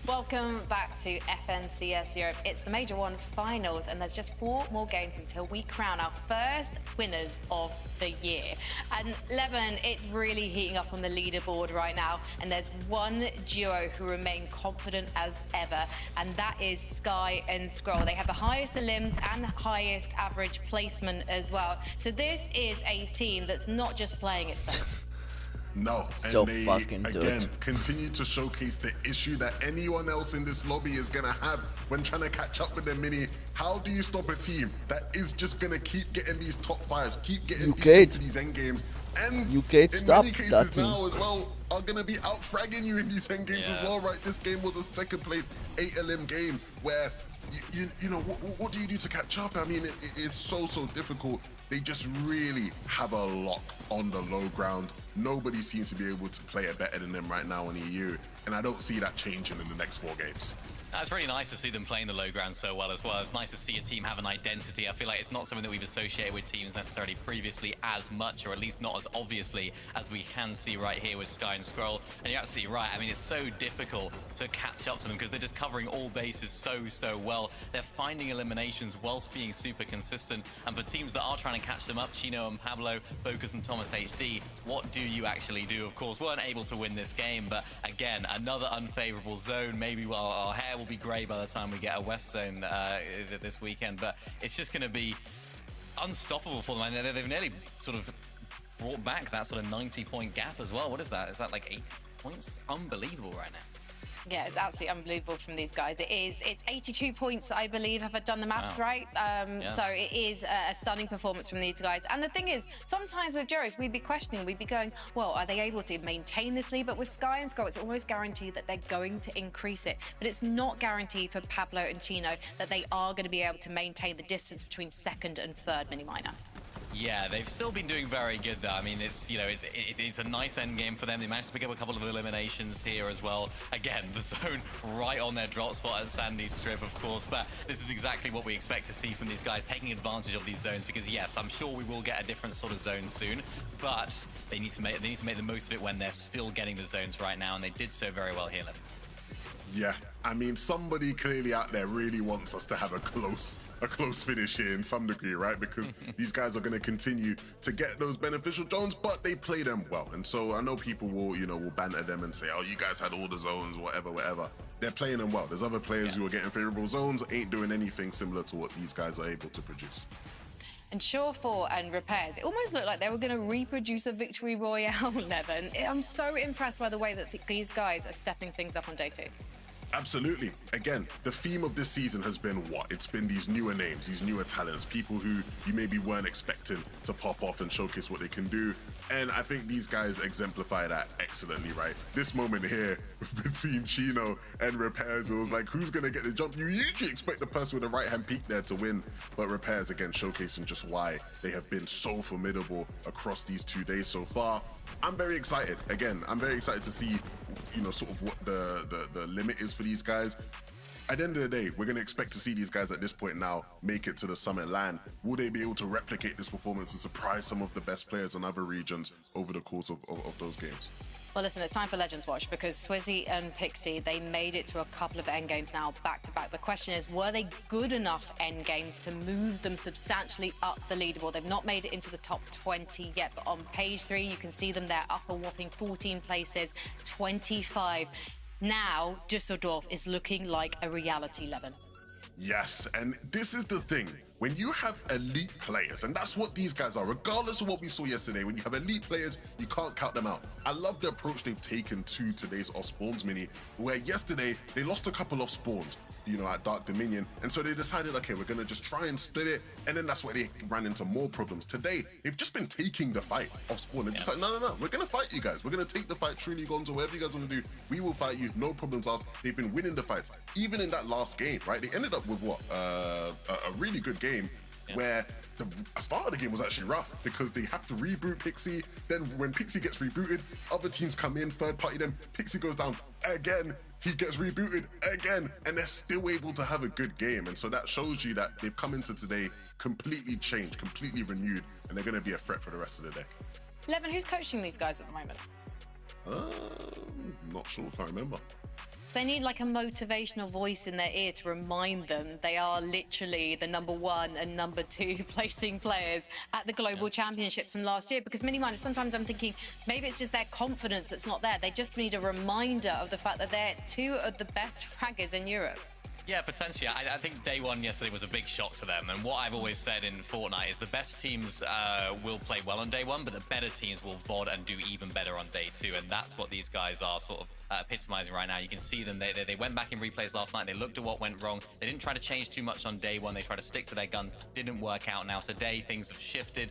Welcome back to FNCS Europe. It's the Major 1 finals, and there's just 4 more games until we crown our first winners of the year. And Levin, it's really heating up on the leaderboard right now, and there's one duo who remain confident as ever, and that is Sky and Scroll. They have the highest limbs and highest average placement as well. So this is a team that's not just playing itself. No, So and they fucking again good. continue to showcase the issue that anyone else in this lobby is gonna have when trying to catch up with them. Mini, how do you stop a team that is just gonna keep getting these top fives, keep getting deep into these end games, and You can't in stop many cases that team. now as well are gonna be out fragging you in these end games as well, right? This game was a second place 8 LM game where you know what do you do to catch up? I mean, it is so difficult. They just really have a lock on the low ground. Nobody seems to be able to play it better than them right now in EU, and I don't see that changing in the next 4 games. It's really nice to see them playing the low ground so well as well. It's nice to see a team have an identity. I feel like it's not something that we've associated with teams necessarily previously as much, or at least not as obviously as we can see right here with Sky and Scroll. And you're absolutely right. I mean, it's so difficult to catch up to them because they're just covering all bases so well. They're finding eliminations whilst being super consistent. And for teams that are trying to catch them up, Chino and Pablo, Focus and Thomas HD, what do you actually do? Of course, weren't able to win this game, but again, another unfavorable zone. Maybe our hair will be grey by the time we get a West zone this weekend, but it's just going to be unstoppable for them. And they've nearly sort of brought back that sort of 90-point gap as well. What is that? Is that like 80 points? Unbelievable right now. Yeah, it's absolutely unbelievable from these guys. It's 82 points, I believe, if I've done the maths right. So it is a stunning performance from these guys. And the thing is, sometimes with Duros, we'd be questioning, we'd be going, well, are they able to maintain this lead? But with Sky and Scroll, it's almost guaranteed that they're going to increase it. But it's not guaranteed for Pablo and Chino that they are going to be able to maintain the distance between second and third mini-minor. Yeah, they've still been doing very good though. I mean, it's, you know, it's a nice end game for them. They managed to pick up a couple of eliminations here as well. Again, the zone right on their drop spot at Sandy Strip, of course. But this is exactly what we expect to see from these guys, taking advantage of these zones. Because yes, I'm sure we will get a different sort of zone soon, but they need to make the most of it when they're still getting the zones right now, and they did so very well here. Yeah, I mean, somebody clearly out there really wants us to have a close finish here in some degree, right? Because these guys are going to continue to get those beneficial zones, but they play them well. And so I know people will, you know, will banter them and say, oh, you guys had all the zones, whatever. They're playing them well. There's other players who are getting favorable zones, ain't doing anything similar to what these guys are able to produce. And Sure4 and Repairs, it almost looked like they were going to reproduce a victory royale, Levin. I'm so impressed by the way that these guys are stepping things up on day 2. Absolutely. Again, the theme of this season has been what? It's been these newer names, these newer talents, people who you maybe weren't expecting to pop off and showcase what they can do. And I think these guys exemplify that excellently, right? This moment here between Chino and Repairs, it was like, who's going to get the jump? You usually expect the person with the right-hand peak there to win, but Repairs, again, showcasing just why they have been so formidable across these 2 days so far. I'm very excited. Again, I'm very excited to see, you know, sort of what the limit is for these guys. At the end of the day, we're going to expect to see these guys at this point now make it to the Summit LAN. Will they be able to replicate this performance and surprise some of the best players in other regions over the course of those games? Well, listen, it's time for Legends Watch because Swizzy and Pixie, they made it to a couple of endgames now back-to-back. The question is, were they good enough endgames to move them substantially up the leaderboard? They've not made it into the top 20 yet, but on page 3, you can see them there up a whopping 14 places, 25. Now, Düsseldorf is looking like a reality, Levin. Yes, and this is the thing. When you have elite players, and that's what these guys are, regardless of what we saw yesterday, when you have elite players, you can't count them out. I love the approach they've taken to today's off spawns mini, where yesterday they lost a couple of spawns, you know, at Dark Dominion, and so they decided, okay, we're gonna just try and split it, and then that's where they ran into more problems. Today, they've just been taking the fight off spawn. They're just like, no, we're gonna fight you guys. We're gonna take the fight, truly Gonzo, whatever you guys wanna do, we will fight you, no problems us. They've been winning the fights, even in that last game, right? They ended up with what, a really good game, where the start of the game was actually rough because they have to reboot Pixie. Then when Pixie gets rebooted, other teams come in, third party them, Pixie goes down again, he gets rebooted again, and they're still able to have a good game. And so that shows you that they've come into today completely changed, completely renewed, and they're going to be a threat for the rest of the day. Levin, who's coaching these guys at the moment? Not sure, can't remember. They need like a motivational voice in their ear to remind them they are literally the #1 and #2 placing players at the Global Championships from last year. Because mini miners, sometimes I'm thinking maybe it's just their confidence that's not there. They just need a reminder of the fact that they're 2 of the best fraggers in Europe. Yeah, potentially. I think day one yesterday was a big shock to them. And what I've always said in Fortnite is the best teams will play well on day one, but the better teams will VOD and do even better on day 2. And that's what these guys are sort of epitomizing right now. You can see them. They went back in replays last night. They looked at what went wrong. They didn't try to change too much on day one. They tried to stick to their guns. Didn't work out. Now today things have shifted.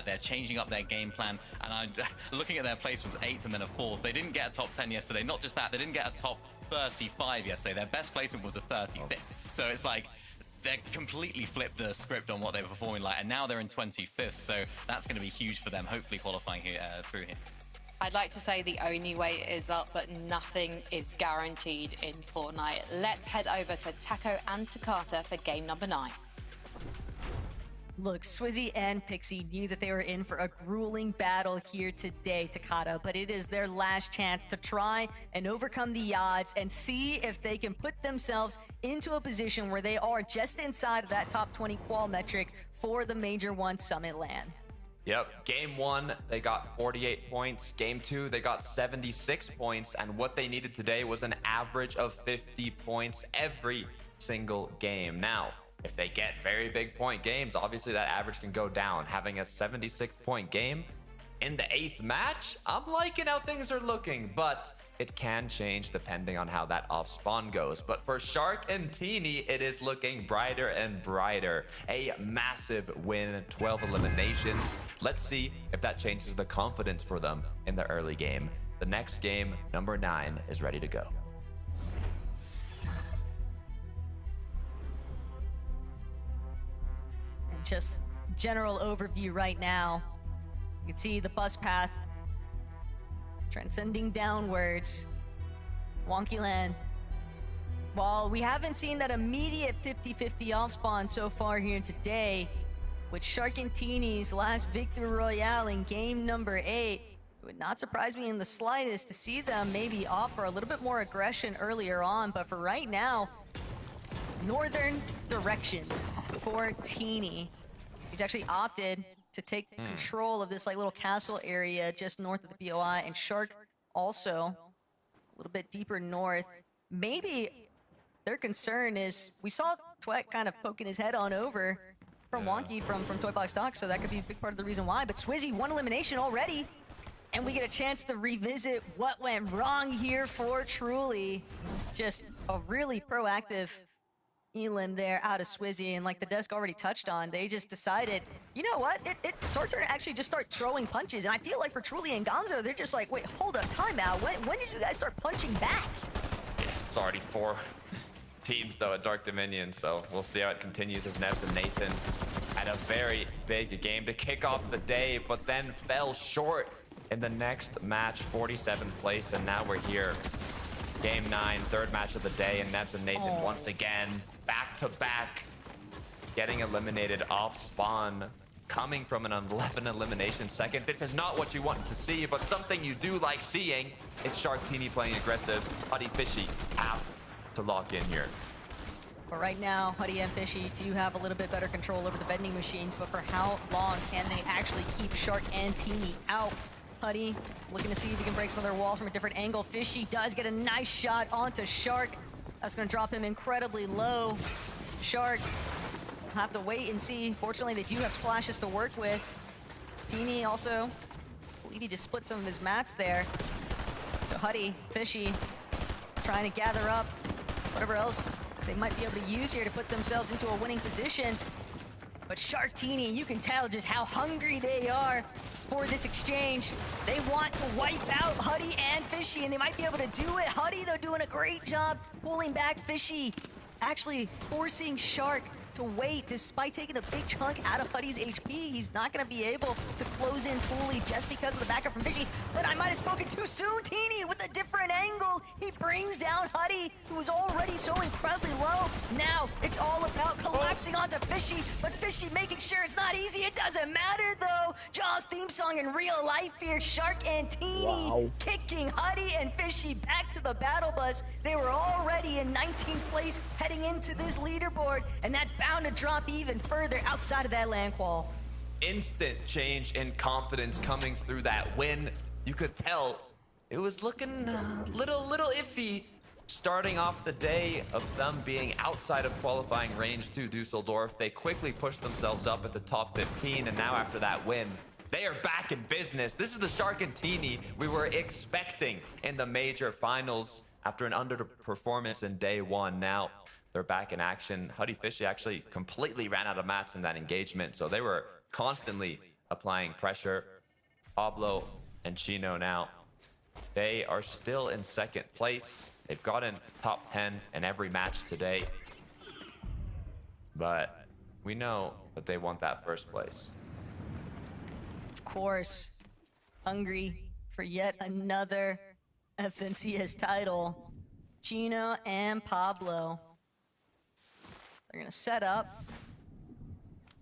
They're changing up their game plan. And I'm looking at their place was 8th and then a 4th. They didn't get a top 10 yesterday. Not just that, they didn't get a top 35 yesterday. Their best placement was a 35th. So it's like they completely flipped the script on what they were performing like, and now they're in 25th. So that's going to be huge for them, hopefully qualifying here through here. I'd like to say the only way is up, but nothing is guaranteed in Fortnite. Let's head over to Taco and Takata for game number 9. Look, Swizzy and Pixie knew that they were in for a grueling battle here today, Takata, but it is their last chance to try and overcome the odds and see if they can put themselves into a position where they are just inside of that top 20 qual metric for the Major 1 Summit LAN. Yep, game 1, they got 48 points. Game 2, they got 76 points. And what they needed today was an average of 50 points every single game. Now, if they get very big point games, obviously that average can go down. Having a 76 point game in the 8th match, I'm liking how things are looking, but it can change depending on how that off spawn goes. But for Shark and Teeny, it is looking brighter and brighter. A massive win, 12 eliminations. Let's see if that changes the confidence for them in the early game. The next game, number 9, is ready to go. Just general overview right now. You can see the bus path transcending downwards. Wonky Land. While we haven't seen that immediate 50-50 off spawn so far here today, with Shark and Teeny's last victory royale in game number 8, it would not surprise me in the slightest to see them maybe offer a little bit more aggression earlier on, but for right now, northern directions for Teeny. He's actually opted to take control of this like little castle area just north of the BOI, and Shark also a little bit deeper north. Maybe their concern is we saw Twek kind of poking his head on over from Wonky from Toy Box Talk, so that could be a big part of the reason why. But Swizzy, 1 elimination already, and we get a chance to revisit what went wrong here for Truly. Just a really proactive elim there out of Swizzy, and like the desk already touched on, they just decided, you know what, it's our turn to actually just start throwing punches. And I feel like for Truly and Gonzo, they're just like, wait, hold up, timeout. When did you guys start punching back? Yeah, it's already 4 teams though at Dark Dominion, so we'll see how it continues as Nebs and Nathan had a very big game to kick off the day, but then fell short in the next match, 47th place, and now we're here. Game 9, 3rd match of the day, and Nebs and Nathan once again back to back, getting eliminated off spawn, coming from an 11 elimination second. This is not what you want to see, but something you do like seeing. It's Shark Teeny playing aggressive. Huddy Fishy have to lock in here. But right now, Huddy and Fishy do have a little bit better control over the vending machines, but for how long can they actually keep Shark and Teeny out? Huddy looking to see if he can break some of their walls from a different angle. Fishy does get a nice shot onto Shark. That's going to drop him incredibly low. Shark will have to wait and see. Fortunately, they do have splashes to work with. Teeny also, I believe he just split some of his mats there. So Huddy, Fishy, trying to gather up whatever else they might be able to use here to put themselves into a winning position. But Shark Teeny, you can tell just how hungry they are for this exchange. They want to wipe out Huddy and Fishy, and they might be able to do it. Huddy, though, doing a great job pulling back Fishy, actually forcing Shark to wait. Despite taking a big chunk out of Huddy's HP, he's not going to be able to close in fully just because of the backup from Fishy. But I might have spoken too soon. Teeny with a different angle. He brings down Huddy, who was already so incredibly low. Now it's all about collapsing onto Fishy, but Fishy making sure it's not easy. It doesn't matter though. Jaws theme song in real life here. Shark and Teeny kicking Huddy and Fishy back to the battle bus. They were already in 19th place heading into this leaderboard, and that's bound to drop even further outside of that land qual. Instant change in confidence coming through that win. You could tell it was looking a little iffy starting off the day of them being outside of qualifying range to Dusseldorf. They quickly pushed themselves up at the top 15, and now after that win, they are back in business. This is the Shark and Teeny we were expecting in the major finals after an underperformance in day one. Now they're back in action. Huddy Fishy actually completely ran out of mats in that engagement, so they were constantly applying pressure. Pablo and Chino now, they are still in second place. They've gotten top 10 in every match today, but we know that they want that first place. Of course, hungry for yet another FNCS title. Chino and Pablo. They're gonna set up.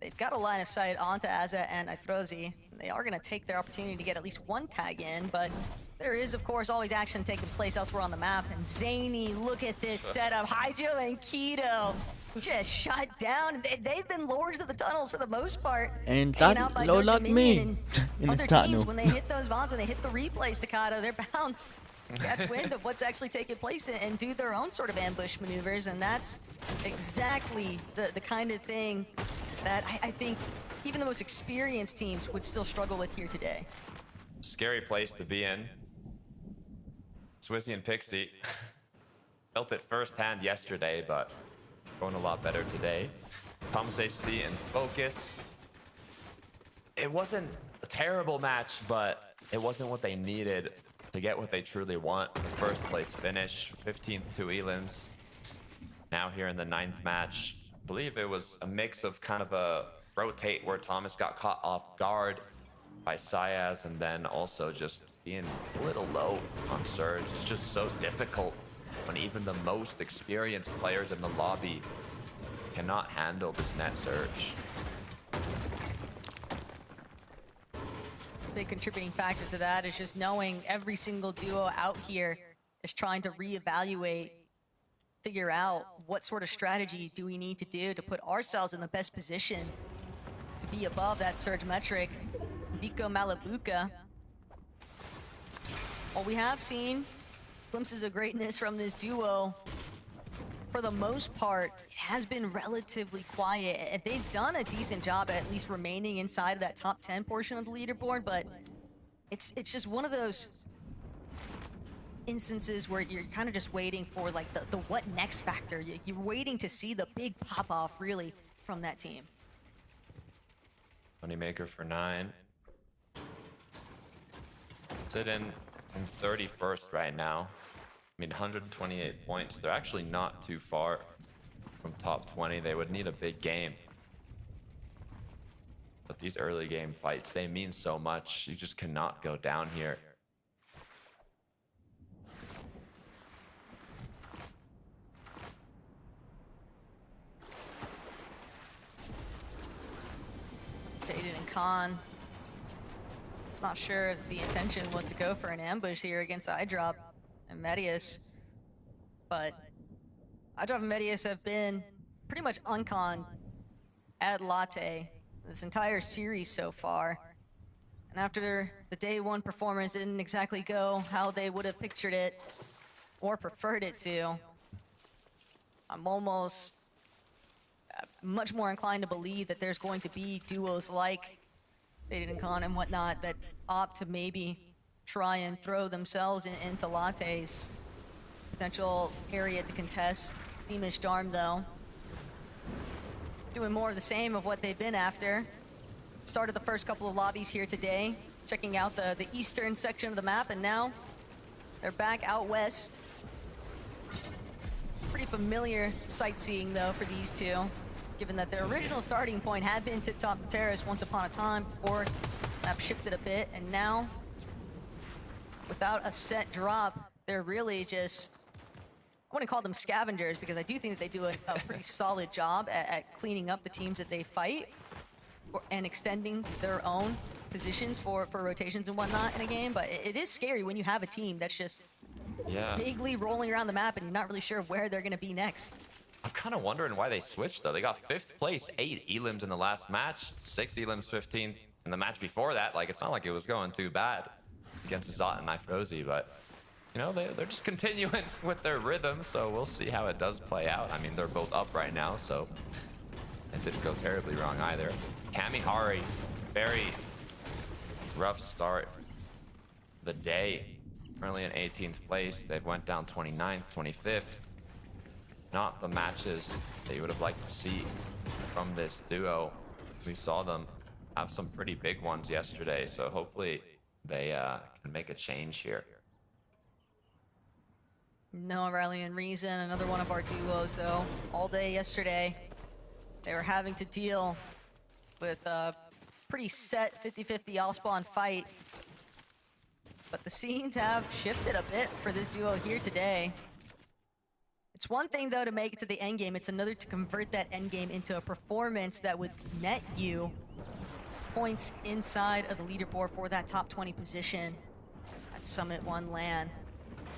They've got a line of sight onto Aza and Ifrozi. They are gonna take their opportunity to get at least one tag in, but there is, of course, always action taking place elsewhere on the map. And Zany, look at this setup. Hydro and Keto just shut down. They've been lords of the tunnels for the most part. And that low luck me in the other tunnel. teams, when they hit those bombs, when they hit the replay staccato, they're bound to catch wind of what's actually taking place and do their own sort of ambush maneuvers. And that's exactly the kind of thing that I think even the most experienced teams would still struggle with here today. Scary place to be in. Swizzy and Pixie felt it firsthand yesterday, but going a lot better today. Thomas HC and Focus. It wasn't a terrible match, but it wasn't what they needed to get what they truly want. The first place finish, 15th to Elims. Now here in the 9th match, I believe it was a mix of kind of a rotate where Thomas got caught off guard by Syaz, and then also just being a little low on Surge. It's just so difficult when even the most experienced players in the lobby cannot handle this net Surge. Big contributing factor to that is just knowing every single duo out here is trying to reevaluate, figure out what sort of strategy do we need to do to put ourselves in the best position to be above that Surge metric. Vico Malabuca. Well, we have seen glimpses of greatness from this duo. For the most part, it has been relatively quiet, and they've done a decent job at least remaining inside of that top 10 portion of the leaderboard, but it's just one of those instances where you're kind of just waiting for like the what next factor. You're waiting to see the big pop-off really from that team. Moneymaker for 9. Sit in 31st right now. I mean, 128 points. They're actually not too far from top 20. They would need a big game. But these early game fights, they mean so much. You just cannot go down here. Faded and Khan. Not sure if the intention was to go for an ambush here against iDrop and Medius, but iDrop and Medius have been pretty much unconned at Latte this entire series so far. And after the day one performance didn't exactly go how they would have pictured it or preferred it to, I'm almost much more inclined to believe that there's going to be duos like Faded and Khan and whatnot that opt to maybe try and throw themselves into Latte's potential area to contest. Deemish Darm, though, doing more of the same of what they've been after. Started the first couple of lobbies here today, checking out the eastern section of the map, and now they're back out west. Pretty familiar sightseeing, though, for these two, given that their original starting point had been Tip Top Terrace once upon a time before map shifted a bit, and now, without a set drop, they're really just, I wouldn't call them scavengers because I do think that they do a pretty solid job at cleaning up the teams that they fight and extending their own positions for rotations and whatnot in a game. But it is scary when you have a team that's just vaguely rolling around the map and you're not really sure where they're going to be next. I'm kind of wondering why they switched, though. They got 5th place, 8 elims in the last match, 6 elims, 15 in the match before that. Like, it's not like it was going too bad against Zot and Ifrozy, but you know, they're just continuing with their rhythm, so we'll see how it does play out. I mean, they're both up right now, so it didn't go terribly wrong either. Kamihari, very rough start the day. Currently in 18th place. They went down 29th, 25th. Not the matches that you would have liked to see from this duo. We saw them have some pretty big ones yesterday, so hopefully they can make a change here. No Aurelian Reason, another one of our duos though. All day yesterday, they were having to deal with a pretty set 50-50 all-spawn fight. But the scenes have shifted a bit for this duo here today. It's one thing though to make it to the end game, it's another to convert that end game into a performance that would net you points inside of the leaderboard for that top 20 position at Summit 1 LAN.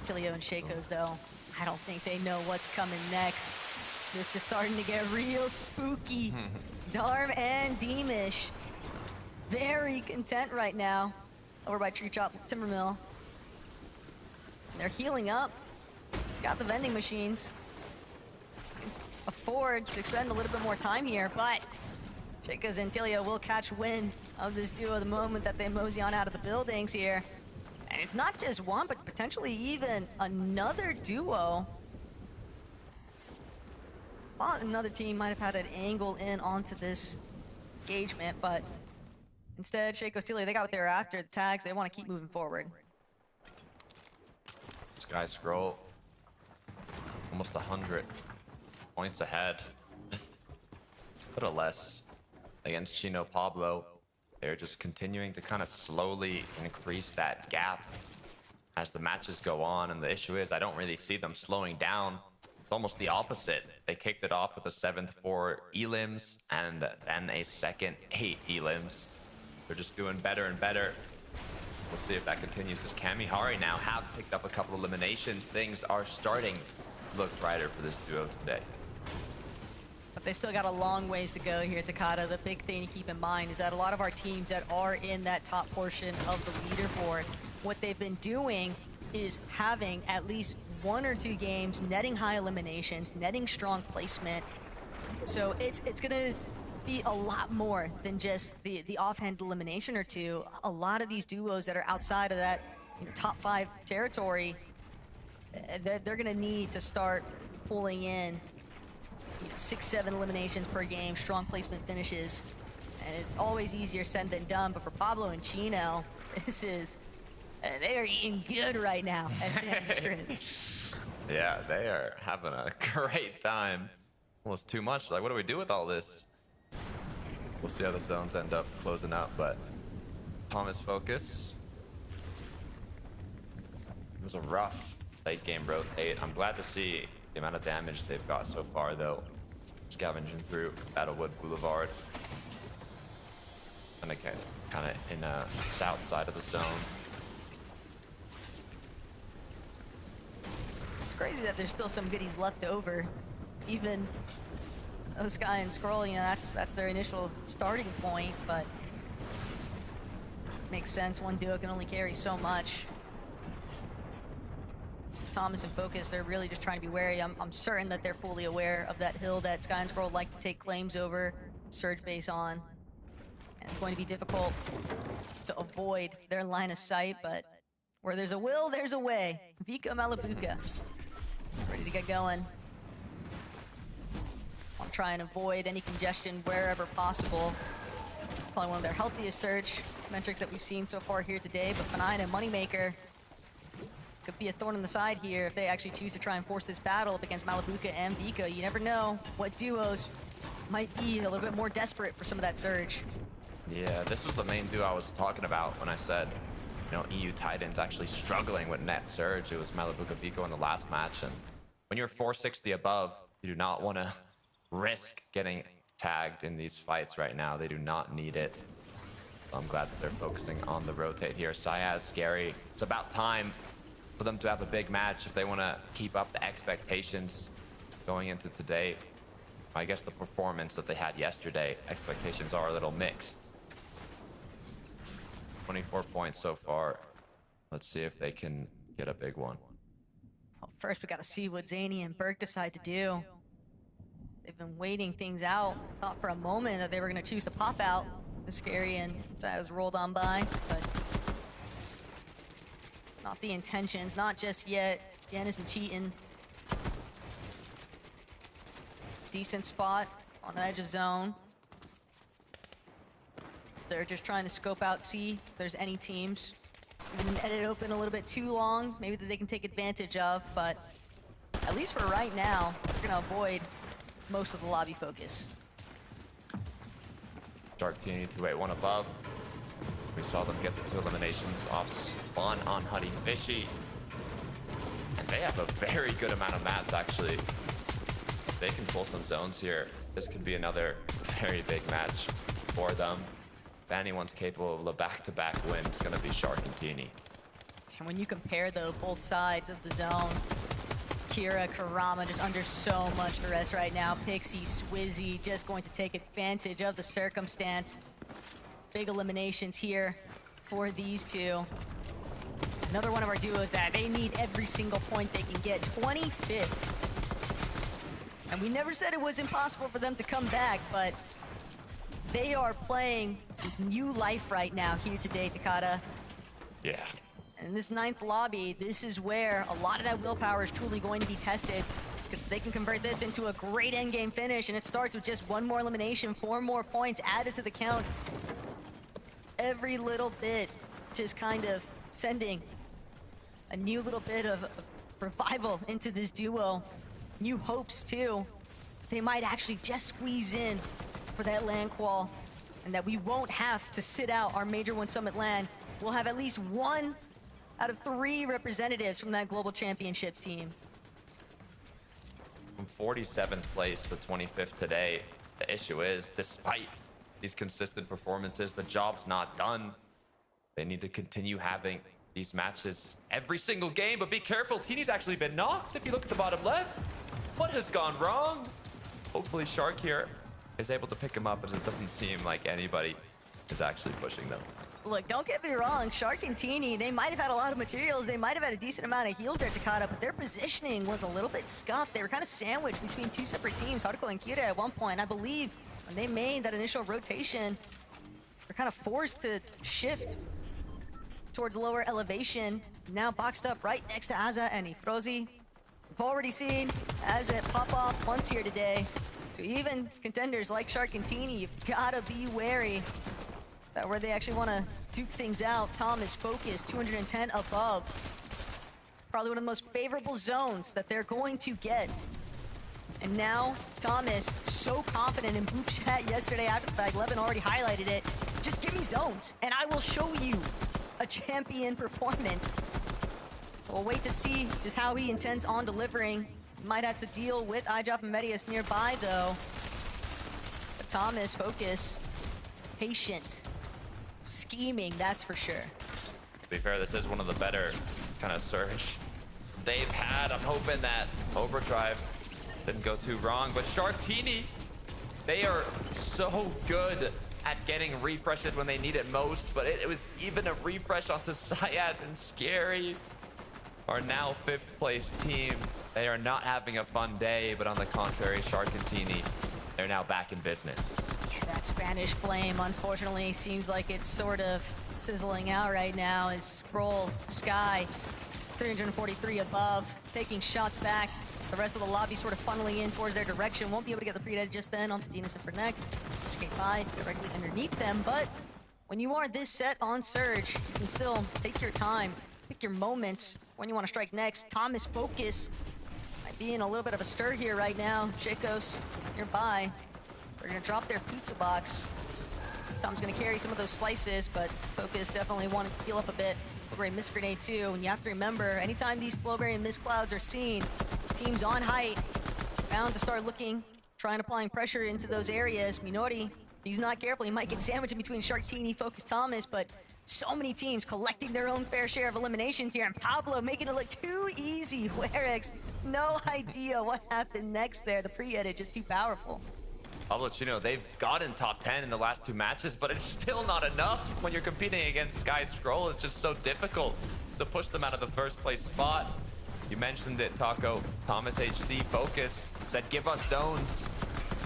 Tilio and Shakos, though, I don't think they know what's coming next. This is starting to get real spooky. Darm and Deemish, very content right now over by Tree Chop Timbermill. They're healing up. Got the vending machines. Afford to expend a little bit more time here, but Shakos and Tilio will catch wind of this duo the moment that they mosey on out of the buildings here. And it's not just one, but potentially even another duo. Thought another team might have had an angle in onto this engagement, but instead, Shakos, Tilio, they got what they were after. The tags, they want to keep moving forward. Sky Scroll, almost 100 points ahead. A little less against Chino Pablo. They're just continuing to kind of slowly increase that gap as the matches go on. And the issue is I don't really see them slowing down. It's almost the opposite. They kicked it off with a 7th 4 elims and then a second 8 elims. They're just doing better and better. We'll see if that continues as Kamihari now have picked up a couple eliminations. Things are starting to look brighter for this duo today. But they still got a long ways to go here, Takata. The big thing to keep in mind is that a lot of our teams that are in that top portion of the leaderboard, what they've been doing is having at least 1 or 2 games, netting high eliminations, netting strong placement. So it's gonna be a lot more than just the offhand elimination or 2. A lot of these duos that are outside of that top 5 territory, they're gonna need to start pulling in 6-7 eliminations per game, strong placement finishes, and it's always easier said than done. But for Pablo and Chino, this is, they are eating good right now at Sandy Strip. Yeah, they are having a great time. Almost too much. Like, what do we do with all this? We'll see how the zones end up closing out, but Thomas focus. It was a rough late game rotate. I'm glad to see the amount of damage they've got so far, though. Scavenging through Battlewood Boulevard. And again, kind of in the south side of the zone. It's crazy that there's still some goodies left over. Even though Sky and Scroll, you know, that's their initial starting point, but makes sense. One duo can only carry so much. Thomas and Focus, they're really just trying to be wary. I'm certain that they're fully aware of that hill that Sky and Scroll like to take claims over, surge base on. And it's going to be difficult to avoid their line of sight, but where there's a will, there's a way. Vika Malabuka, ready to get going. Want to try and avoid any congestion wherever possible. Probably one of their healthiest surge metrics that we've seen so far here today, but Fnatic and Moneymaker could be a thorn in the side here if they actually choose to try and force this battle up against Malabuka and Vika. You never know what duos might be a little bit more desperate for some of that surge. Yeah, this was the main duo I was talking about when I said, you know, EU Titans actually struggling with net surge. It was Malibuca Vico in the last match, and when you're 460 above, you do not want to risk getting tagged in these fights right now. They do not need it. So I'm glad that they're focusing on the rotate here. Syaz, Scary. It's about time for them to have a big match if they want to keep up the expectations going into today. I guess the performance that they had yesterday, expectations are a little mixed. 24 points so far. Let's see if they can get a big one. Well, first we got to see what Zany and Burke decide to do. They've been waiting things out. Thought for a moment that they were going to choose to pop out. The Scary and Syaz rolled on by, but not the intentions, not just yet. Jan isn't cheating. Decent spot on the edge of zone. They're just trying to scope out, see if there's any teams. Even edit open a little bit too long, maybe that they can take advantage of, but at least for right now, we're gonna avoid most of the lobby focus. Dark Teeny 281 above. We saw them get the 2 eliminations off spawn on Honey Fishy. And they have a very good amount of mats, actually. If they can pull some zones here, this could be another very big match for them. If anyone's capable of a back-to-back win, it's going to be Shark and Teeny. And when you compare, though, both sides of the zone, Kira, Karama just under so much duress right now. Pixie, Swizzy just going to take advantage of the circumstance. Big eliminations here for these two. Another one of our duos that they need every single point they can get. 25th. And we never said it was impossible for them to come back, but they are playing new life right now here today, Takada. Yeah. And in this 9th lobby, this is where a lot of that willpower is truly going to be tested, because they can convert this into a great endgame finish, and it starts with just 1 more elimination, 4 more points added to the count. Every little bit just kind of sending a new little bit of revival into this duo. New hopes, too. They might actually just squeeze in for that land qual, and that we won't have to sit out our Major 1 Summit land. We'll have at least 1 out of 3 representatives from that global championship team. From 47th place to 25th today, the issue is, despite these consistent performances, the job's not done. They need to continue having these matches every single game, but be careful, Teeny's actually been knocked if you look at the bottom left. What has gone wrong? Hopefully Shark here is able to pick him up, as it doesn't seem like anybody is actually pushing them. Look, don't get me wrong, Shark and Teeny, they might have had a lot of materials, they might have had a decent amount of heals there, Takada, but their positioning was a little bit scuffed. They were kind of sandwiched between 2 separate teams, Haruko and Kira at one point. I believe when they made that initial rotation, they're kind of forced to shift towards lower elevation, now boxed up right next to Aza and Ifrozi. We've already seen Aza pop off once here today, so even contenders like Shark and Teeny, you've gotta be wary that where they actually want to duke things out. Tom is focused, 210 above. Probably one of the most favorable zones that they're going to get. And now, Thomas, so confident in Boop Chat yesterday after the fact, Levin already highlighted it. Just give me zones, and I will show you a champion performance. We'll wait to see just how he intends on delivering. Might have to deal with iDrop and Medius nearby, though. But Thomas, focus, patient, scheming, that's for sure. To be fair, this is one of the better kind of surge they've had. I'm hoping that Overdrive didn't go too wrong, but Sharktini, they are so good at getting refreshes when they need it most, but it was even a refresh onto Syaz and Scary, our now 5th place team. They are not having a fun day, but on the contrary, Sharkantini, they're now back in business. Yeah, that Spanish flame, unfortunately, seems like it's sort of sizzling out right now as Scroll, Sky, 343 above, taking shots back. The rest of the lobby sort of funneling in towards their direction. Won't be able to get the pre-dead just then onto Dinas and Fernek. Escape by directly underneath them, but when you are this set on Surge, you can still take your time, pick your moments when you want to strike next. Thomas focus might be in a little bit of a stir here right now. Shakos nearby. They're gonna drop their pizza box. Tom's gonna carry some of those slices, but Focus definitely wanted to heal up a bit. Flowberry Mist Grenade too, and you have to remember, anytime these Flowberry and Mist Clouds are seen, teams on height, bound to start looking, trying applying pressure into those areas. Minori, he's not careful, he might get sandwiched in between Sharktini, Focus, Thomas, but so many teams collecting their own fair share of eliminations here, and Pablo making it look too easy. Werex, no idea what happened next there. The pre-edit just too powerful. Pablo Chino, they've gotten top 10 in the last 2 matches, but it's still not enough when you're competing against Sky Scroll. It's just so difficult to push them out of the first place spot. You mentioned it, Taco. Thomas HD, Focus, said give us zones.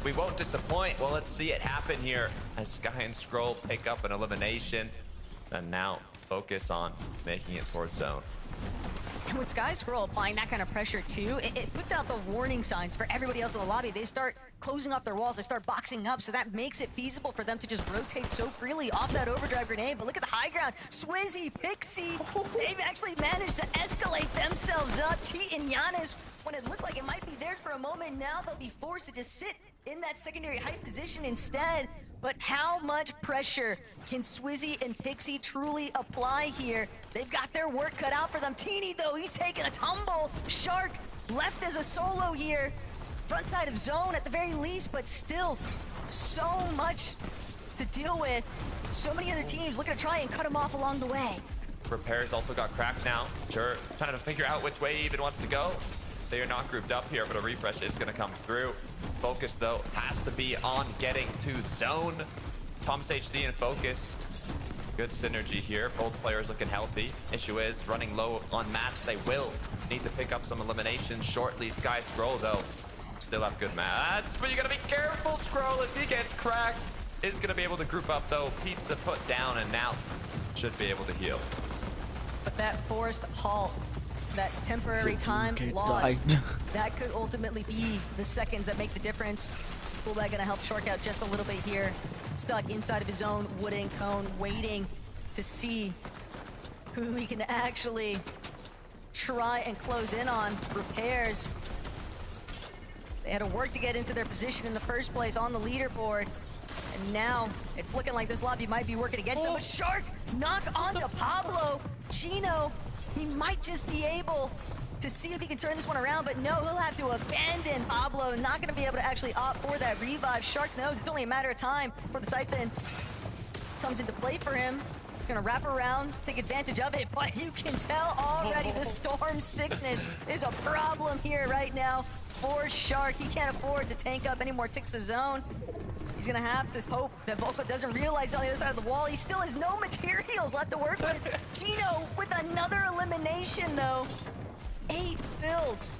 We won't disappoint. Well, let's see it happen here as Sky and Scroll pick up an elimination. And now Focus on making it towards zone. And with Sky Scroll applying that kind of pressure too, it puts out the warning signs for everybody else in the lobby. They start closing off their walls, they start boxing up, so that makes it feasible for them to just rotate so freely off that overdrive grenade. But look at the high ground. Swizzy, Pixie, they've actually managed to escalate themselves up. Cheat and Giannis, when it looked like it might be theirs for a moment, now they'll be forced to just sit in that secondary height position instead. But how much pressure can Swizzy and Pixie truly apply here? They've got their work cut out for them. Teeny, though, he's taking a tumble. Shark left as a solo here. Front side of zone at the very least, but still so much to deal with. So many other teams looking to try and cut him off along the way. Repairs also got cracked now. Sure, trying to figure out which way he even wants to go. They are not grouped up here, but a refresh is going to come through. Focus, though, has to be on getting to zone. Thomas HD and Focus. Good synergy here. Both players looking healthy. Issue is running low on mats. They will need to pick up some eliminations shortly. Sky Scroll, though, still have good mats. But you got to be careful, Scroll, as he gets cracked. Is going to be able to group up, though. Pizza put down, and now should be able to heal. But that forced halt, that temporary time lost, that could ultimately be the seconds that make the difference. Pullback gonna help Shark out just a little bit here. Stuck inside of his own wooden cone, waiting to see who he can actually try and close in on. Repairs, they had to work to get into their position in the first place on the leaderboard. And now it's looking like this lobby might be working against them. But Shark knock onto Pablo. Chino, he might just be able to see if he can turn this one around, but no, he'll have to abandon Pablo. Not going to be able to actually opt for that revive. Shark knows it's only a matter of time before the Siphon comes into play for him. He's going to wrap around, take advantage of it, but you can tell already the storm sickness is a problem here right now for Shark. He can't afford to tank up any more ticks of zone. He's gonna have to hope that Volko doesn't realize on the other side of the wall. He still has no materials left to work with. Gino with another elimination though. 8 builds.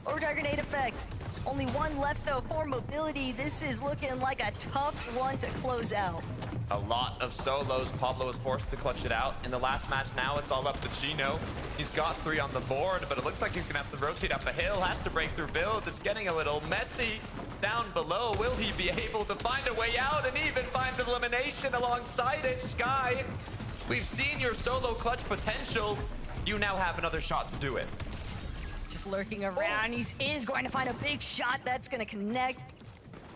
Overdrive grenade effect. Only 1 left though for mobility. This is looking like a tough one to close out. A lot of solos. Pablo was forced to clutch it out. In the last match now, it's all up to Chino. He's got 3 on the board, but it looks like he's gonna have to rotate up a hill. Has to break through builds. It's getting a little messy. Down below, will he be able to find a way out and even finds an elimination alongside it? Sky, we've seen your solo clutch potential. You now have another shot to do it. Just lurking around. He is going to find a big shot that's going to connect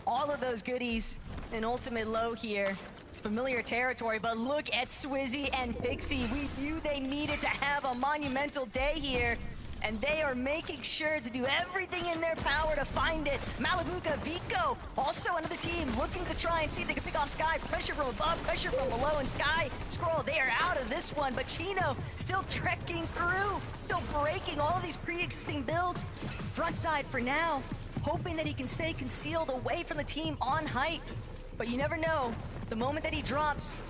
all of those goodies in ultimate low here. It's familiar territory, but look at Swizzy and Pixie. We knew they needed to have a monumental day here, and they are making sure to do everything in their power to find it. Malibuca, Vico, also another team looking to try and see if they can pick off Sky. Pressure from above, pressure from below, and Sky Scroll, they are out of this one, but Chino still trekking through, still breaking all of these pre-existing builds. Front side for now, hoping that he can stay concealed away from the team on height, but you never know. The moment that he drops,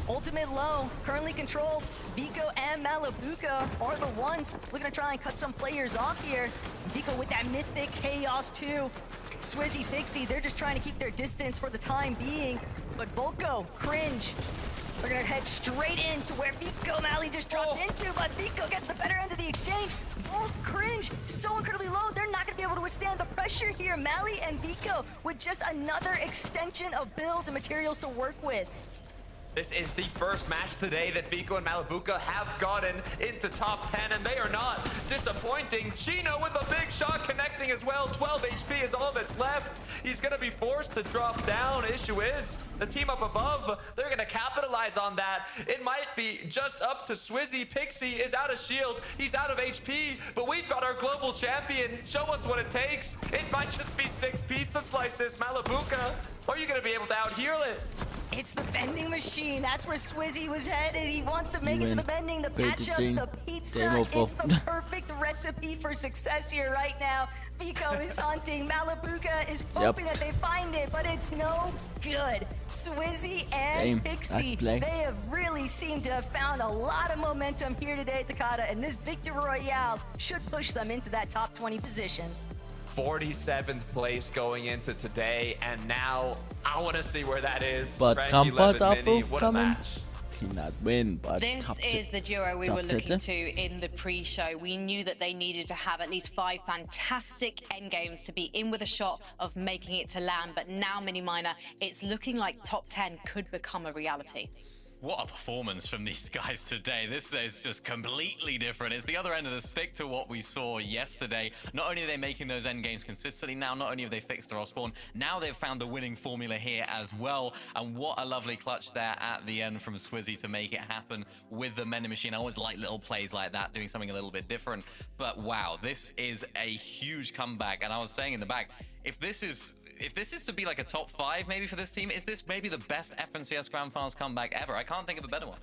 ultimate low, currently controlled, Vico and Malibuca are the ones looking to try and cut some players off here. Vico with that mythic chaos too. Swizzy, Pixie, they're just trying to keep their distance for the time being. But Volko, Cringe, we're gonna head straight into where Vico Mali just dropped into, but Vico gets the better end of the exchange. Both Cringe so incredibly low, they're not gonna be able to withstand the pressure here. Mali and Vico with just another extension of builds and materials to work with. This is the first match today that Vico and Malabuka have gotten into top 10, and they are not disappointing. Chino with a big shot connecting as well. 12 HP is all that's left. He's going to be forced to drop down. Issue is, the team up above, they're going to capitalize on that. It might be just up to Swizzy. Pixie is out of shield. He's out of HP, but we've got our global champion. Show us what it takes. It might just be 6 pizza slices. Malabuka, are you going to be able to out-heal it? It's the vending machine. That's where Swizzy was headed. He wants to make it to the vending, the patch-ups, the pizza. It's the perfect recipe for success here right now. Vico is hunting. Malabuka is hoping that they find it, but it's no good. Swizzy and Pixie, they have really seemed to have found a lot of momentum here today, Takada, and this Victory Royale should push them into that top 20 position. 47th place going into today, and now I want to see where that is. But Frankie Mini, what a match. Cannot win, but this is the duo we were looking to in the pre-show. We knew that they needed to have at least 5 fantastic endgames to be in with a shot of making it to LAN, but now Mini Miner, it's looking like top 10 could become a reality. What a performance from these guys today. This is just completely different. It's the other end of the stick to what we saw yesterday. Not only are they making those end games consistently now, not only have they fixed their off-spawn, now they've found the winning formula here as well. And what a lovely clutch there at the end from Swizzy to make it happen with the vending machine. I always like little plays like that, doing something a little bit different. But wow, this is a huge comeback. And I was saying in the back, if this is to be like a top 5 maybe for this team, is this maybe the best FNCS Grand Finals comeback ever? I can't think of a better one.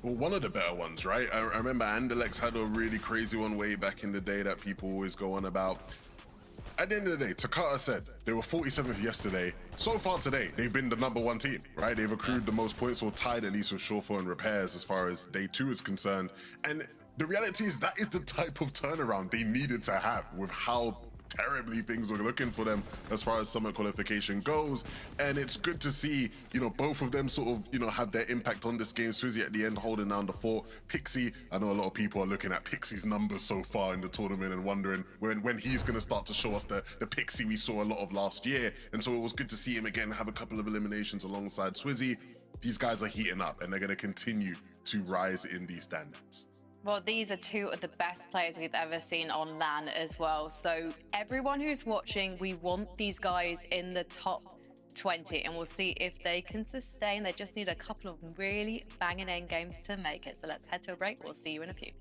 Well, one of the better ones, right? I remember Andalex had a really crazy one way back in the day that people always go on about. At the end of the day, Takata said they were 47th yesterday. So far today, they've been the #1 team, right? They've accrued the most points, or tied at least with Shawful and Repairs as far as day 2 is concerned. And the reality is that is the type of turnaround they needed to have with how terribly things were looking for them as far as summer qualification goes. And it's good to see, both of them sort of, have their impact on this game. Swizzy at the end holding down the fort. Pixie, I know a lot of people are looking at Pixie's numbers so far in the tournament and wondering when he's going to start to show us the Pixie we saw a lot of last year. And so it was good to see him again have a couple of eliminations alongside Swizzy. These guys are heating up and they're going to continue to rise in these standings. Well, these are 2 of the best players we've ever seen on LAN as well. So everyone who's watching, we want these guys in the top 20, and we'll see if they can sustain. They just need a couple of really banging end games to make it. So let's head to a break. We'll see you in a few.